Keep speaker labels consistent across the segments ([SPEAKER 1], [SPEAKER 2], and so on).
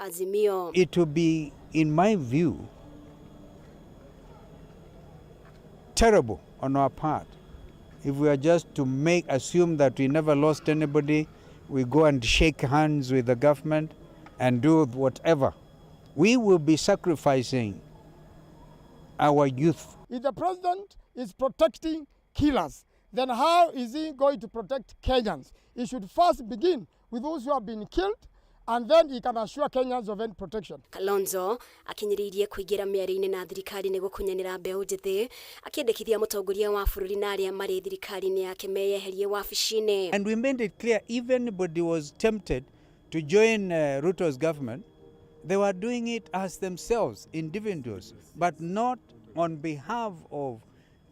[SPEAKER 1] Azimio.
[SPEAKER 2] It will be, in my view, terrible on our part if we are just to assume that we never lost anybody, we go and shake hands with the government and do whatever. We will be sacrificing our youth.
[SPEAKER 3] If the president is protecting killers, then how is he going to protect Kenyans? He should first begin with those who have been killed, and then he can assure Kenyans of any protection.
[SPEAKER 1] Kalonzo akinyiririe kuigira miari-ini na thirikari ni gukunyanira mbeu njithi akiendekithia mutongoria wa bururi na aria mari thirikari-ini yake meyeherie wabici-ini.
[SPEAKER 2] And we made it clear, if anybody was tempted to join Ruto's government, they were doing it as themselves, individuals, but not on behalf of,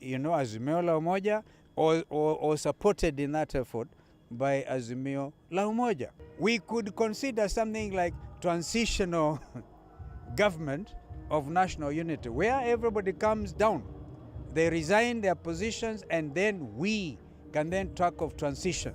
[SPEAKER 2] Azimio la Umoja or supported in that effort by Azimio la Umoja. We could consider something like transitional government of national unity, where everybody comes down, they resign their positions, and then we can then talk of transition.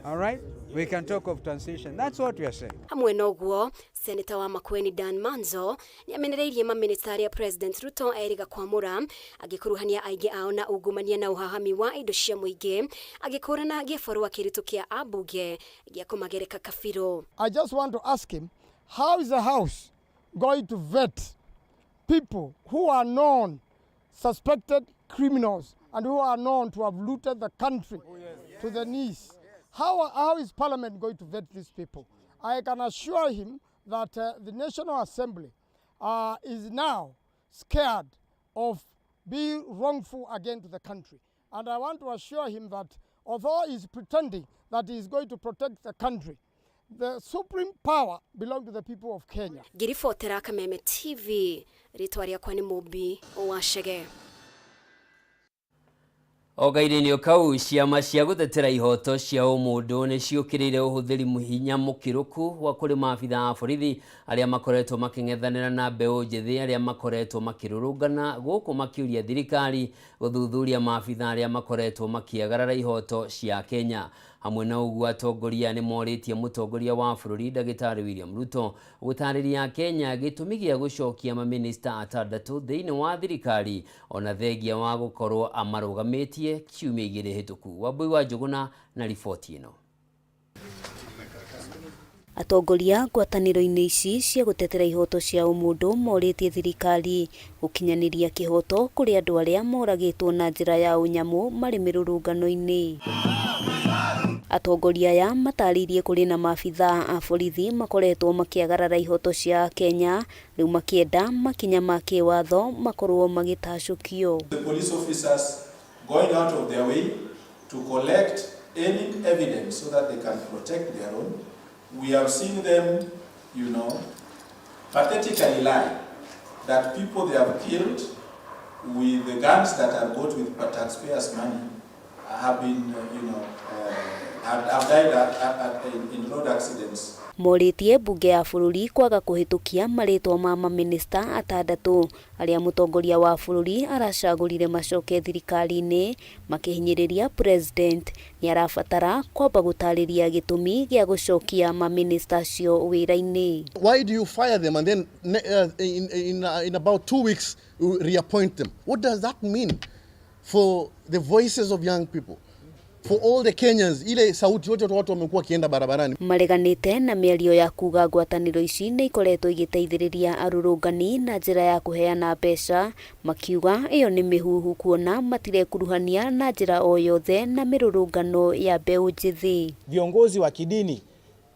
[SPEAKER 2] All right? We can talk of transition. That's what we are saying.
[SPEAKER 1] Hamwe noguo, Senator wa Makueni Dan Manzo ni amenereirie maministeri ya President Ruto Eriga Kwamura agikuruhania aingi ao na ugumania na uhahami wa indo cia muingi agikurana giforwa kiritu kia abunge gia kumagereka kafiro.
[SPEAKER 3] I just want to ask him, how is the House going to vet people who are known suspected criminals and who are known to have looted the country to the knees? How is Parliament going to vet these people? I can assure him that the National Assembly is now scared of being wrongful again to the country. And I want to assure him that although he's pretending that he is going to protect the country, the supreme power belongs to the people of Kenya.
[SPEAKER 1] Girifotera Kameme TV, ritwa riakwa ni Mubi Owachege.
[SPEAKER 4] Ogaire-ini ukau ciama cia gutetera ihoto cia umundu ni ciukirire uhuthiri muhinya mukiruku wa kuri maabitha a borithi aria makoretwo making'ethanira na mbeu njithi aria makoretwo makirurungana guku makiuria thirikari guthuthuria maabitha aria makoretwo makiagarara ihoto cia Kenya. Hamwe na uguo atongoria ni moritie mutongoria wa bururi Ndagitari William Ruto gutariria Kenya gitumi gia gucokia maminista atandatu thiini wa thirikari ona thegia wa gukorwo amarugamitie kiumia igiri hituku. Wambui wa Njuguna na ripoti ino.
[SPEAKER 1] Atongoria ngwataniro-ini ici cia gutetera ihoto cia umundu moritie thirikari gukinyaniria kihoto kuri andu aria moragitwo na njira ya unyamu mari mirurungano-ini. Atongoria aya mataririe kuri na maabitha a borithi makoretwo makiagarara ihoto cia Kenya riu makienda makinya ma kiwatho makorwo magitacukio.
[SPEAKER 5] The police officers going out of their way to collect any evidence so that they can protect their own. We have seen them, pathetically lie that people they have killed with the guns that are bought with taxpayers' money have been, have died in road accidents.
[SPEAKER 1] Moritie bunge ya bururi kwaga kuhitukia maritwa ma maminista atandatu aria mutongoria wa bururi aracagurire macoke thirikari-ini makihinyiriria president ni arabatara kwamba gutariria gitumi gia gucokia maminista cio wira-ini.
[SPEAKER 6] Why do you fire them and then in about 2 weeks you reappoint them? What does that mean for the voices of young people? For all the Kenyans, ile sauti yote watu wamekuwa kienda barabarani.
[SPEAKER 1] Mareganite na miario ya kuga ngwataniro ici ni ikoretwo igiteithiriria arurungani na njira ya kuheana mbeca makiuga iyo ni mihuhu kuona matirekuruhania na njira o yothe na mirurungano ya mbeu njithi.
[SPEAKER 7] Viongozi wa kidini,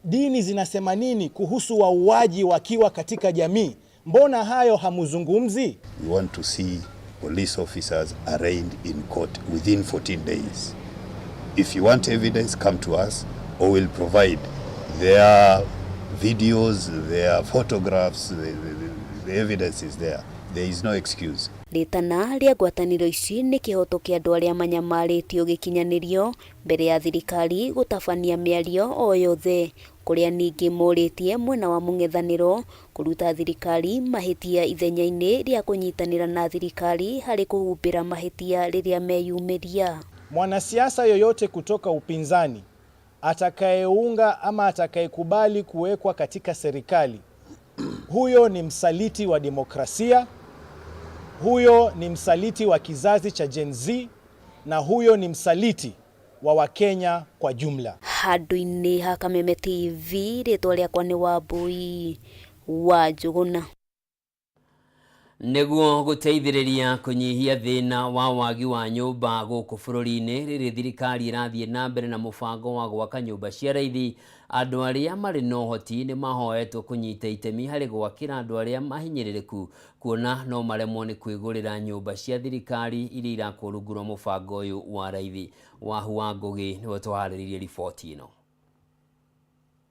[SPEAKER 7] dini zinasema nini kuhusu wauaji wakiwa katika jamii? Mbona hayo hamuzungumzi?
[SPEAKER 8] We want to see police officers arraigned in court within 14 days. If you want evidence, come to us, or we'll provide their videos, their photographs, the evidence is there. There is no excuse.
[SPEAKER 1] Ritana ria ngwataniro ici ni kihoto kia andu aria manyamaritio gikinyanirio mbere ya thirikari gutabania miario o yothe kuria ningi moritie mwena wa mung'ethaniro kuruta thirikari mahitia ithenya-ini ria kunyitanira na thirikari hari kuhumbira mahitia riria meyumiria.
[SPEAKER 7] Mwanasiasa yoyote kutoka upinzani atakayeunga ama atakayekubali kuwekwa katika serikali huyo ni msaliti wa demokrasia, huyo ni msaliti wa kizazi cha Gen Z, na huyo ni msaliti wa Wakenya kwa jumla.
[SPEAKER 1] Handũ-inĩ ha Kameme TV, rĩtwa rĩakwa nĩ Wambui wa Njũgũna.
[SPEAKER 4] Nĩguo gũteithĩrĩria kũnyihia thĩna wa wagi wa nyũmba gũkũ bũrũri-inĩ, rĩrĩ thirikari ĩrathiĩ na mbere na mũbango wa gwaka nyũmba cia raithi, andũ arĩa marĩ na ũhoti nĩ mahoetwo kũnyita itemi harĩ gwakĩra andũ arĩa mahinyĩrĩrĩku, kuona no maremwo nĩ kwĩgũrĩra nyũmba cia thirikari iria irakwo rungu rwa mũbango ũyũ wa raithi. Wahu wa Ngũgĩ nĩwe tũharĩrĩirie riboti ĩno.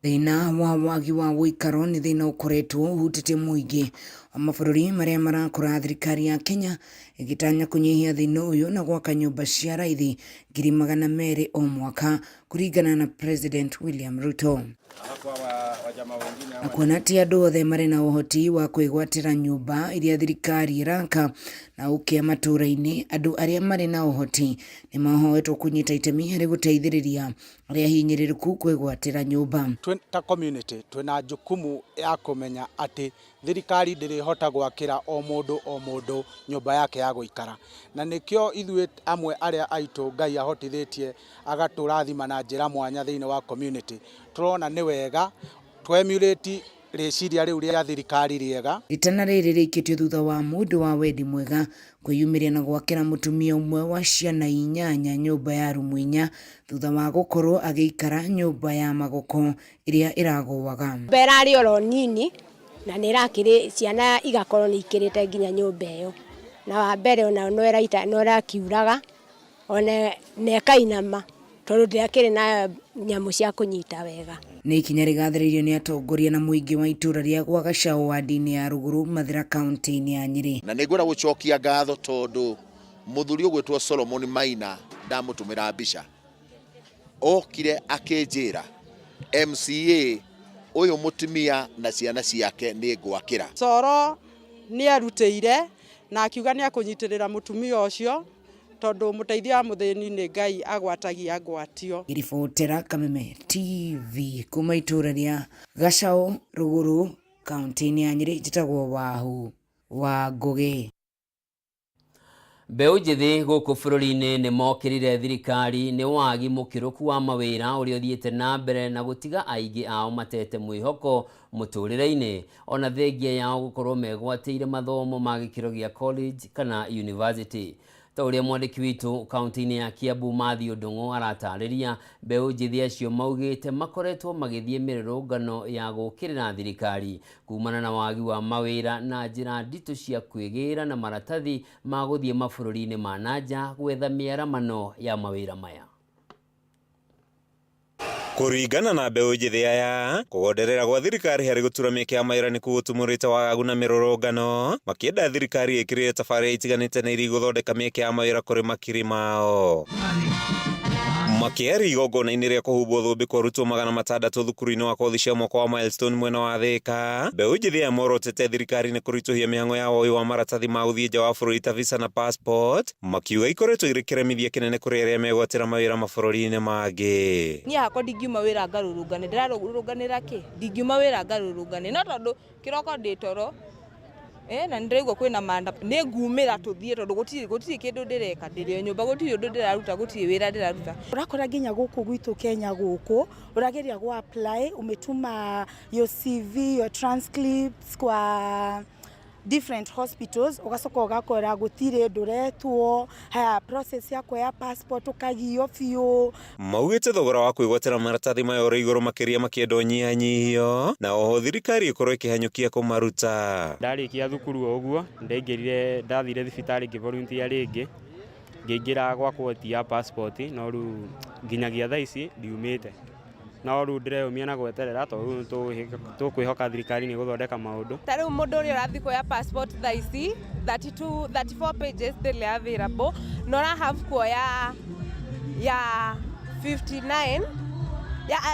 [SPEAKER 9] Thĩna wa wagi wa ũikaro nĩ thĩna ũkoretwo ũhutĩtie mũingĩ wa mabũrũri marĩa marakũra, thirikari ya Kenya ĩgĩtanya kũnyihia thĩna ũyũ na gwaka nyũmba cia raithi 200,000 o mwaka kũringana na President William Ruto. Na kuona ti andũ othe marĩ na ũhoti wa kwĩgwatĩra nyũmba iria thirikari ĩraka na ũkĩa matũũra-inĩ, andũ arĩa marĩ na ũhoti nĩ mahoetwo kũnyita itemi harĩ gũteithĩrĩria arĩa hinyĩrĩrĩku kwĩgwatĩra nyũmba.
[SPEAKER 10] Ta community twĩna jukumu ya kũmenya atĩ thirikari ndĩrĩhota gwakĩra o mũndũ nyũmba yake ya gũikara, na nĩkĩo ithuĩ amwe arĩa aitũ Ngai ahotithĩtie agatũrathima na njĩra mwanya thĩinĩ wa community, tũrona nĩ wega twemulate rĩciria rĩu rĩa thirikari rĩega.
[SPEAKER 9] Itana rĩrĩ rĩikĩtio thutha wa mũndũ wa wendi mwega kwĩyumĩria na gwakĩra mũtumia ũmwe wa ciana 8 nyũmba ya rumu 4 thutha wa gũkorwo agĩikara nyũmba ya magoko ĩrĩa ĩragũaga.
[SPEAKER 11] Berarĩ oro nini na nĩrakĩrĩ ciana igakorwo nĩ ikĩrĩte nginya nyũmba ĩyo, na wa mbere ona no erakiuraga ona nekainama tondũ ndĩakĩrĩ na nyamũ cia kũnyita wega.
[SPEAKER 9] Nĩ ikinya rĩgathĩrĩirio nĩ atongoria na mũingĩ wa itũra rĩa gwa Gacaũ wadi-inĩ ya Rũgũrũ, Mathira kaunti-inĩ ya Nyĩrĩ.
[SPEAKER 12] Na nĩngwenda gũcokia ngatho tondũ mũthuri ũgwĩtwo Solomon Maina ndamũtũmĩra mbica, okire akĩnjĩra MCA ũyũ mũtumia na ciana ciake nĩ ngwakĩra.
[SPEAKER 13] Soro nĩ arutĩire na akiuga nĩ akũnyitĩrĩra mũtumia ũcio tondũ mũteithia wa mũthĩni nĩ Ngai agwatagia ngwatio.
[SPEAKER 9] Iribotera Kameme TV kuma itũra rĩa Gacaũ Rũgũrũ kaunti-inĩ ya Nyĩrĩ, njĩtagwo Wahu wa Ngũgĩ.
[SPEAKER 4] Mbeũ njĩthĩ gũkũ bũrũri-inĩ nĩ mokĩrire thirikari nĩ wagi mũkĩrũku wa mawĩra ũrĩa ũthiĩte na mbere na gũtiga aingĩ ao matete mwĩhoko mũtũrĩre-inĩ, ona thengia yao gũkorwo megwatĩire mathomo ma gĩkĩro gĩa college kana university. Ta ũrĩa mwandĩki witũ kaunti-inĩ ya Kiambu Matthew Ndung'u aratarĩria, mbeũ njĩthĩ acio maugĩte makoretwo magĩthiĩ mĩrũrũngano ya gũkĩrĩra thirikari kumana na wagi wa mawĩra na njĩra nditũ cia kwĩgĩra na maratathi ma gũthiĩ mabũrũri-inĩ ma nanja gwetha mĩaramano ya mawĩra maya.
[SPEAKER 14] Kũringana na mbeũ njĩthĩ aya, kũgonderera gwa thirikari harĩ gũtura mĩeke ya mawĩra nĩ gũtũmũrĩte wagagu na mĩrũrũngano, makĩenda thirikari ĩkĩrĩre tabarĩra itiganĩte na iria gũthondeka mĩeke ya mawĩra kũrĩ makiri mao. Makĩaria igongona-inĩ rĩa kũhumbwo thũmbĩ kwa arutwo 600 thukuru-inĩ wa kothi cia mwaka wa Milestone mwena wa Thika, mbeũ njĩthĩ aya morotete thirikari nĩ kũritũhia mĩhang'o ya woi wa maratathi ma gũthiĩ nja wa bũrũri ta visa na passport, makiuga ikoretwo irĩ kĩremithia kĩnene kũrĩ arĩa megwatĩra mawĩra mabũrũri-inĩ mangĩ.
[SPEAKER 15] Niĩ hakwa ndingiuma wĩra ngarũrũngane, ndĩrarũrũnganĩra kĩ? Ndingiuma wĩra ngarũrũngane, no tondũ kĩroko ndĩ toro na ndĩraigua kwĩna manda nĩ ngumĩra tũthiĩ tondũ gũtirĩ kĩndũ ndĩreka, ndĩrĩ nyũmba, gũtirĩ ũndũ ndĩraruta, gũtirĩ wĩra ndĩraruta.
[SPEAKER 16] Urakora nginya gũkũ gwitũ Kenya gũkũ ũrageria gũ apply, umetuma your CV, your transcripts kwa different hospitals, ugacoka ugakora gũtirĩ ndũretwo, haya process yako ya passport ukagio biũ.
[SPEAKER 14] Maugĩte thogora wa kwĩgwatĩra maratathi maya ũrĩ igũrũ makĩria makĩenda ũnyihanyihio, na oho thirikari ĩkorwo ĩkĩhanyũkia kũmaruta.
[SPEAKER 17] Ndarĩkia thukuru o ũguo ndathire thibitarĩ ngĩvolunteer rĩngĩ, ngĩingĩra gwa koti ya passport, no rĩu nginyagia thaa ici ndiumĩte. No rĩu ndĩreyũmia na gweterera tondũ tũkwĩhoka thirikari nĩ gũthondeka maũndũ.
[SPEAKER 15] Ta rĩu mũndũ ũrĩa ũrathiĩ kuoya passport thaa ici 34 pages still available, no ra have kuoya ya 59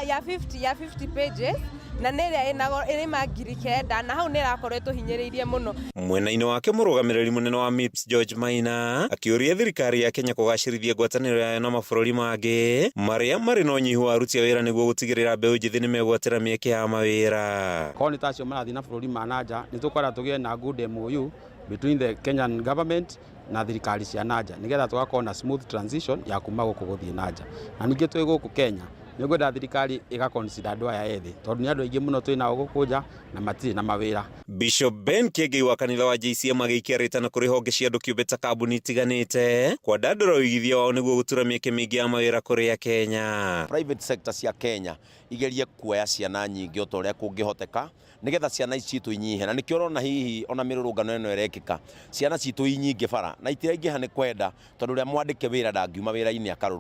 [SPEAKER 15] ya 50 pages na neria ina magiri kenda na hau nirakoretwo hinyiriirie muno.
[SPEAKER 14] Mwena-inĩ wake mũrũgamĩrĩri mũnene wa MIPS George Maina akĩũria thirikari ya Kenya kũgacĩrithia ngwatanĩro yayo na mabũrũri mangĩ marĩa marĩ na ũnyihu wa aruti a wĩra nĩguo gũtigĩrĩra mbeũ njĩthĩ nĩ megwatĩra mĩeke ya mawĩra.
[SPEAKER 18] Korwo nĩ tacio marathiĩ na bũrũri ma nanja nĩ tũkwenda tũgĩe na good MOU between the Kenyan government na thirikari cia nanja nigetha tugakorwo na smooth transition ya kuma gũkũ gũthiĩ nanja. Na ningĩ twĩ gũkũ Kenya nĩ ngwenda thirikari ĩgaconsider andũ aya ethĩ tondũ nĩ andũ aingĩ mũno twĩ nao gũkũ nja na matirĩ na mawĩra.
[SPEAKER 14] Bishop Ben Kĩengei wa kanitha wa JCM agĩikia rĩtana kũrĩ honge cia andũ kĩũmbe ta kambuni itiganĩte kwandandũra ũigithia wao nĩguo gũtura mĩeke mĩingĩ ya mawĩra kũrĩ Akenya.
[SPEAKER 19] Private sector cia Kenya igerie kuoya ciana nyingĩ o ta ũrĩa kũngĩhoteka nigetha ciana ici citũ inyihe, na nĩkĩo ũrona hihi ona mĩrũrũngano ĩno ĩrekĩka ciana citũ inyingĩ bara na itiraingĩha nĩ kwenda tondũ ũrĩa mwandĩke wĩra ndangiuma wĩra-inĩ akarũrũka.